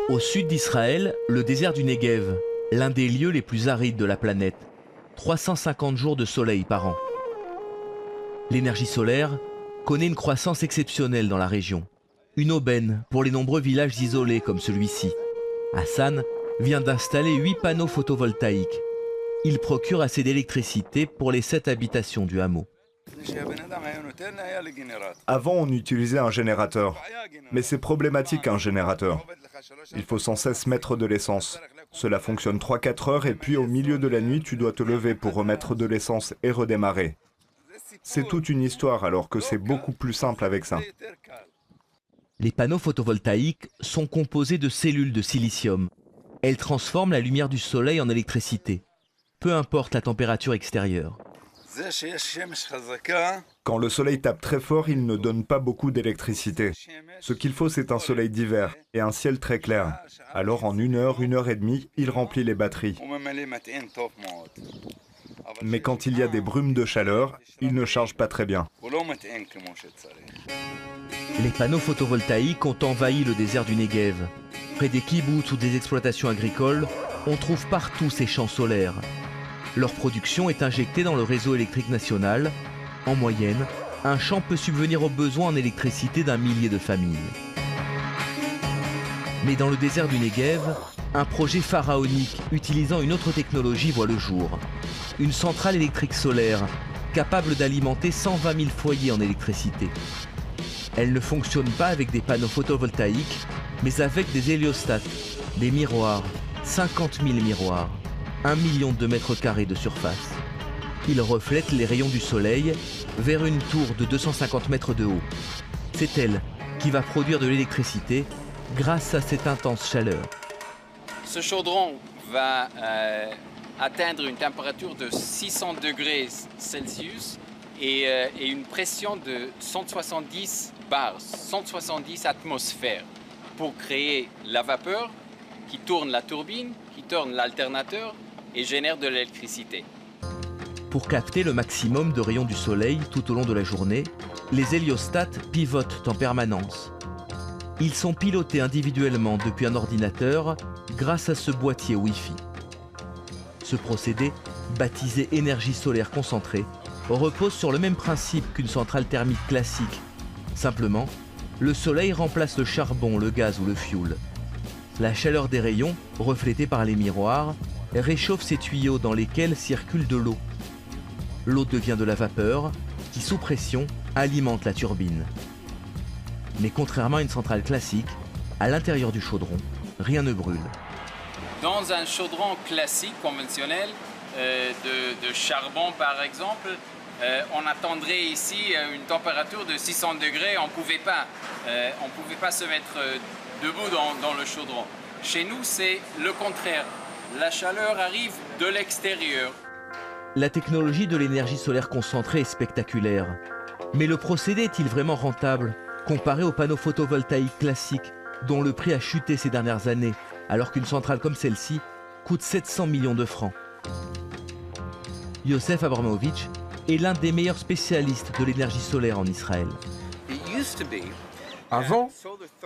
Au sud d'Israël, le désert du Negev, l'un des lieux les plus arides de la planète. 350 jours de soleil par an. L'énergie solaire connaît une croissance exceptionnelle dans la région. Une aubaine pour les nombreux villages isolés comme celui-ci. Hassan vient d'installer 8 panneaux photovoltaïques. Il procure assez d'électricité pour les 7 habitations du hameau. Avant, on utilisait un générateur. Mais c'est problématique un générateur. Il faut sans cesse mettre de l'essence. Cela fonctionne 3-4 heures et puis au milieu de la nuit, tu dois te lever pour remettre de l'essence et redémarrer. C'est toute une histoire alors que c'est beaucoup plus simple avec ça. Les panneaux photovoltaïques sont composés de cellules de silicium. Elles transforment la lumière du soleil en électricité, peu importe la température extérieure. Quand le soleil tape très fort, il ne donne pas beaucoup d'électricité. Ce qu'il faut, c'est un soleil d'hiver et un ciel très clair. Alors en 1 heure et demie, il remplit les batteries. Mais quand il y a des brumes de chaleur, il ne charge pas très bien. Les panneaux photovoltaïques ont envahi le désert du Negev. Près des kibboutz ou des exploitations agricoles, on trouve partout ces champs solaires. Leur production est injectée dans le réseau électrique national. En moyenne, un champ peut subvenir aux besoins en électricité d'1 millier de familles. Mais dans le désert du Negev, un projet pharaonique utilisant une autre technologie voit le jour. Une centrale électrique solaire capable d'alimenter 120 000 foyers en électricité. Elle ne fonctionne pas avec des panneaux photovoltaïques, mais avec des héliostats, des miroirs, 50 000 miroirs, 1 million de mètres carrés de surface. Ils reflètent les rayons du soleil vers une tour de 250 mètres de haut. C'est elle qui va produire de l'électricité grâce à cette intense chaleur. Ce chaudron va atteindre une température de 600 degrés Celsius et une pression de 170 bars, 170 atmosphères pour créer la vapeur qui tourne la turbine, qui tourne l'alternateur et génère de l'électricité. Pour capter le maximum de rayons du soleil tout au long de la journée, les héliostats pivotent en permanence. Ils sont pilotés individuellement depuis un ordinateur grâce à ce boîtier Wi-Fi. Ce procédé, baptisé énergie solaire concentrée, repose sur le même principe qu'une centrale thermique classique. Simplement, le soleil remplace le charbon, le gaz ou le fioul. La chaleur des rayons, reflétée par les miroirs, réchauffe ces tuyaux dans lesquels circule de l'eau. L'eau devient de la vapeur qui, sous pression, alimente la turbine. Mais contrairement à une centrale classique, à l'intérieur du chaudron, rien ne brûle. Dans un chaudron classique, conventionnel, de charbon par exemple, on attendrait ici une température de 600 degrés. On ne pouvait pas se mettre debout dans le chaudron. Chez nous, c'est le contraire. La chaleur arrive de l'extérieur. La technologie de l'énergie solaire concentrée est spectaculaire. Mais le procédé est-il vraiment rentable comparé aux panneaux photovoltaïques classiques dont le prix a chuté ces dernières années, alors qu'une centrale comme celle-ci coûte 700 millions de francs? Yosef Abramovich est l'un des meilleurs spécialistes de l'énergie solaire en Israël. Avant,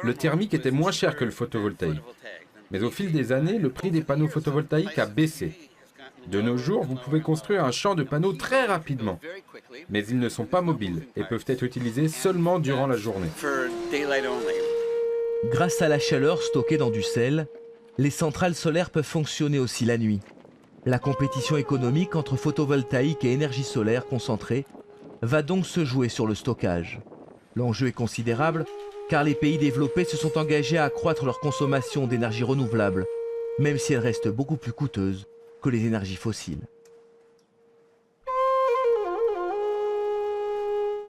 le thermique était moins cher que le photovoltaïque. Mais au fil des années, le prix des panneaux photovoltaïques a baissé. De nos jours, vous pouvez construire un champ de panneaux très rapidement. Mais ils ne sont pas mobiles et peuvent être utilisés seulement durant la journée. Grâce à la chaleur stockée dans du sel, les centrales solaires peuvent fonctionner aussi la nuit. La compétition économique entre photovoltaïque et énergie solaire concentrée va donc se jouer sur le stockage. L'enjeu est considérable car les pays développés se sont engagés à accroître leur consommation d'énergie renouvelable, même si elle reste beaucoup plus coûteuse que les énergies fossiles.